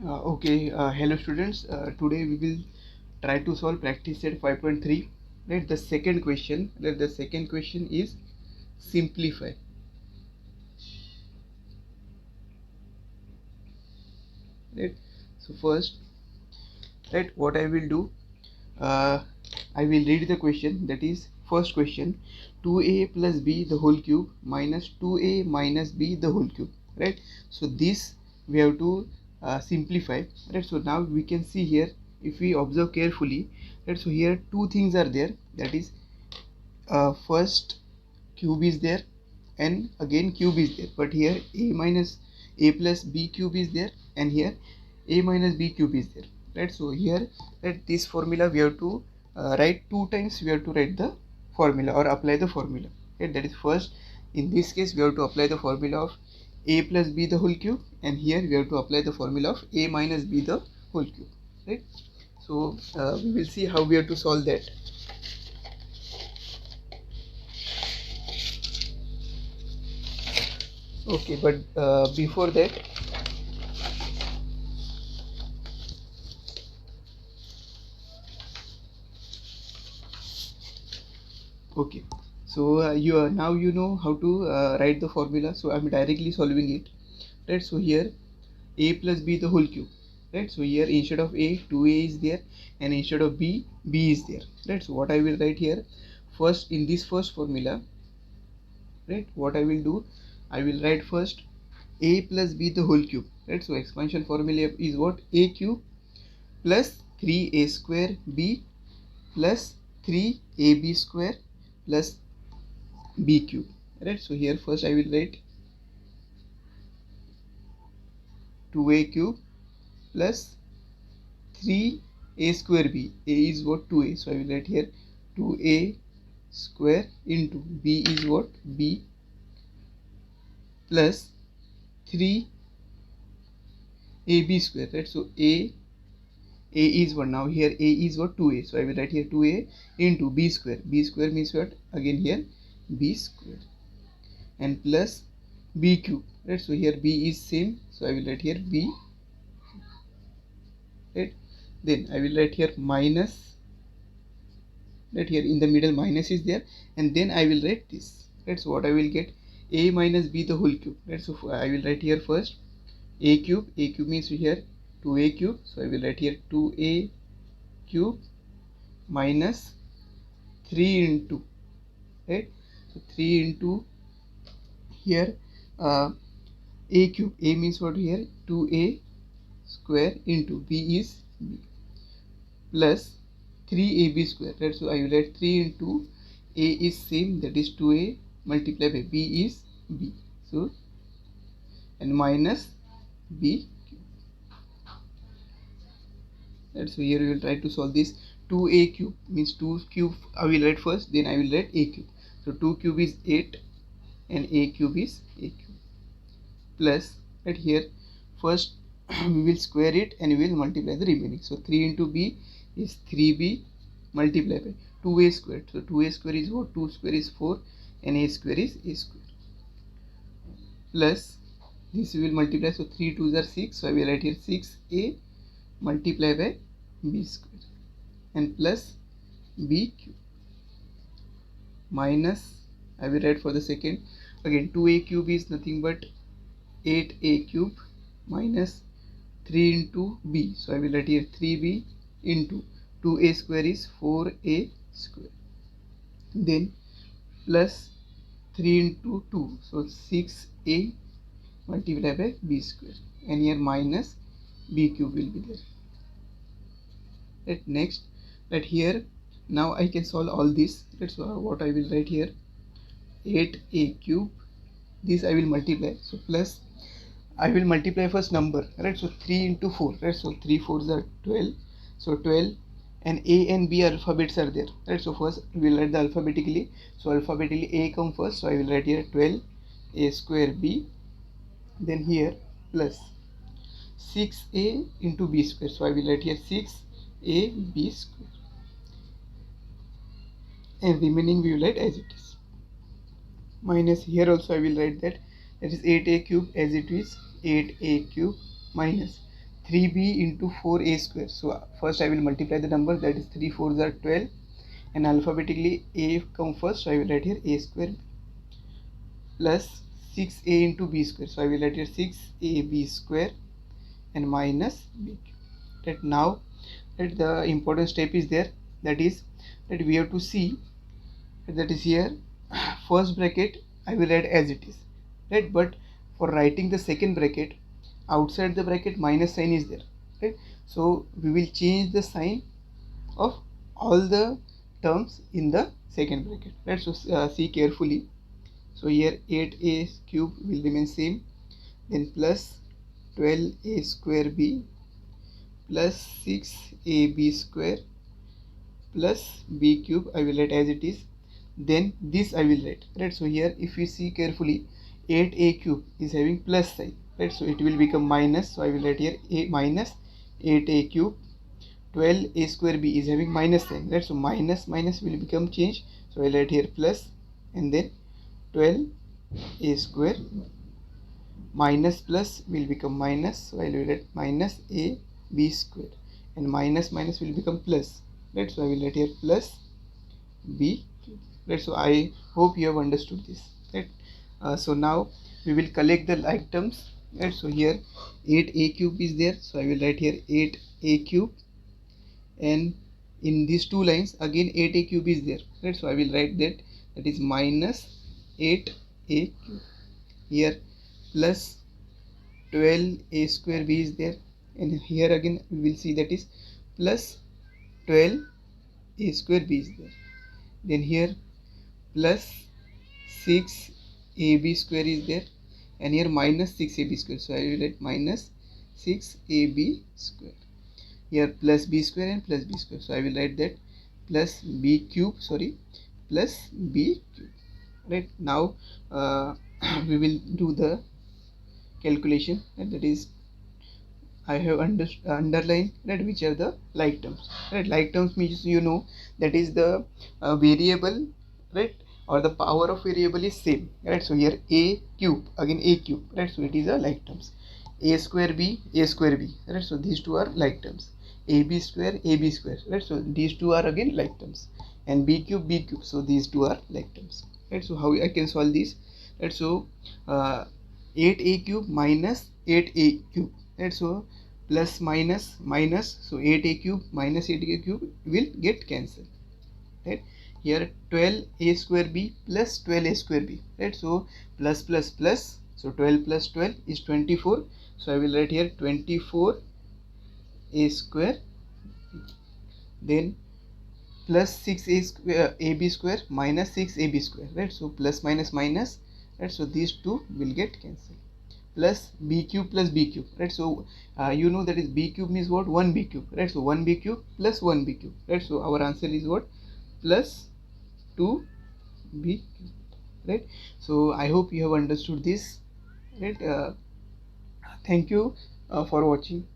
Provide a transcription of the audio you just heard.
Hello students. Today we will try to solve practice set 5.3. Let the second question. Let the second question is simplify. Right. So first, right, what I will do. Uh, I will read the question. That is first question: 2a plus b the whole cube minus 2a minus b the whole cube. Right. So this we have to simplify. Right. So now we can see here, if we observe carefully. Right. So here two things are there. That is first cube is there and again cube is there, but here a plus b cube is there and here a minus b cube is there. Right. So here at this formula we have to write two times. We have to write the formula or apply the formula. Okay, that is first. In this case we have to apply the formula of a plus b the whole cube, and here we have to apply the formula of a minus b the whole cube. Right. So we will see how we have to solve that. Okay, but before that, okay, so now you know how to write the formula. So I'm directly solving it. Right. So here a plus b the whole cube. Right. So here instead of a, 2a is there, and instead of b, b is there. Right. So what I will write here first in this first formula. Right. What I will do, I will write first a plus b the whole cube. Right. So expansion formula is what? A cube plus 3a square b plus 3ab square plus b cube. Right. So here first I will write 2a cube plus 3a square b. A is what? 2a. So I will write here 2a square into b is what? B plus 3ab square. Right. So a is what? Now here a is what? 2a. So I will write here 2a into b square. B square means what? Again here b square and plus b cube. Right. So here b is same. So I will write here b. Right. Then I will write here minus. Right. Here in the middle minus is there, and then I will write this. Right. So what I will get? A minus b the whole cube. Right. So I will write here first a cube. A cube means here 2a cube. So I will write here 2a cube minus 3 into, right. So 3 into here a cube. A means what here? 2a square into b is b plus 3ab square. Right. So I will write 3 into a is same, that is 2a multiplied by b is b. So and minus b cube. Right. So here we will try to solve this. 2a cube means 2 cube I will write first, then I will write a cube. So 2 cube is 8 and a cube is a cube plus, right, here first we will square it and we will multiply the remaining. So 3 into b is 3b multiplied by 2a squared. So 2a square is what? 2 square is 4 and a square is a square plus this we will multiply. So 3 2s are 6. So I will write here 6a multiplied by b square and plus b cube minus, I will write for the second, again 2a cube is nothing but 8a cube minus 3 into b. So I will write here 3b into 2a square is 4a square, then plus 3 into 2, so 6a multiplied by b square, and here minus b cube will be there. Right. Next, right, here now I can solve all this. That's what I will write here 8a cube, this I will multiply. So plus I will multiply first number. Right. So 3 into 4. Right. So 3 4s are 12. So 12, and a and b alphabets are there. Right. So first we will write the alphabetically. So alphabetically a come first. So I will write here 12 a square b. Then here plus 6a into b square. So I will write here 6ab square. And remaining we will write as it is. Minus here also I will write that is 8a cube as it is 8a cube minus 3b into 4a square. So first I will multiply the number, that is 3 4s are 12, and alphabetically a come first, so I will write here a square plus 6a into b square, so I will write here 6ab square and minus b cube. That now that the important step is there, that is that we have to see, that is here first bracket I will write as it is, right? But for writing the second bracket, outside the bracket minus sign is there, right? So we will change the sign of all the terms in the second bracket. Let's see carefully. So here 8a cube will remain same, then plus 12a square b plus 6ab square plus b cube I will write as it is, then this I will write, right? So here if you see carefully, 8a cube is having plus sign, right? So it will become minus, so I will write here a minus 8a cube. 12a square b is having minus sign, right? So minus minus will become change, so I will write here plus, and then 12a square minus plus will become minus, so I will write minus a b square, and minus minus will become plus, right? So I will write here plus b cube, right? So I hope you have understood this, right? So now we will collect the like terms, right? So here 8a cube is there, so I will write here 8a cube, and in these two lines again 8a cube is there, right? So I will write that, that is minus 8a cube. Here plus 12a square b is there, and here again we will see that is plus 12a square b is there. Then here plus 6ab square is there, and here minus 6ab square, so I will write minus 6ab square. Here plus b square and plus b square, so I will write that plus b cube, sorry, plus b cube, right? Now we will do the calculation, and that is I have underlined that which are the like terms, right? Like terms means, you know, that is the variable, right, or the power of variable is same, right? So here a cube, again a cube, right? So it is a like terms. A square b, right? So these two are like terms. AB square, right? So these two are again like terms, and b cube, so these two are like terms, right? So how I can solve this, right? So 8a cube minus 8a cube, right? So plus minus minus, so 8a cube minus 8a cube will get cancelled, right? Here 12a square b plus 12a square b, right? So plus plus plus, so 12 plus 12 is 24, so I will write here 24a square, then plus 6a square ab square minus 6ab square, right? So plus minus minus, right? So these two will get cancelled, plus b cube plus b cube, right? So you know that is b cube means what, 1b cube, right? So 1b cube plus 1b cube, right? So our answer is what, plus 2b cube, right? So I hope you have understood this, right? Thank you for watching.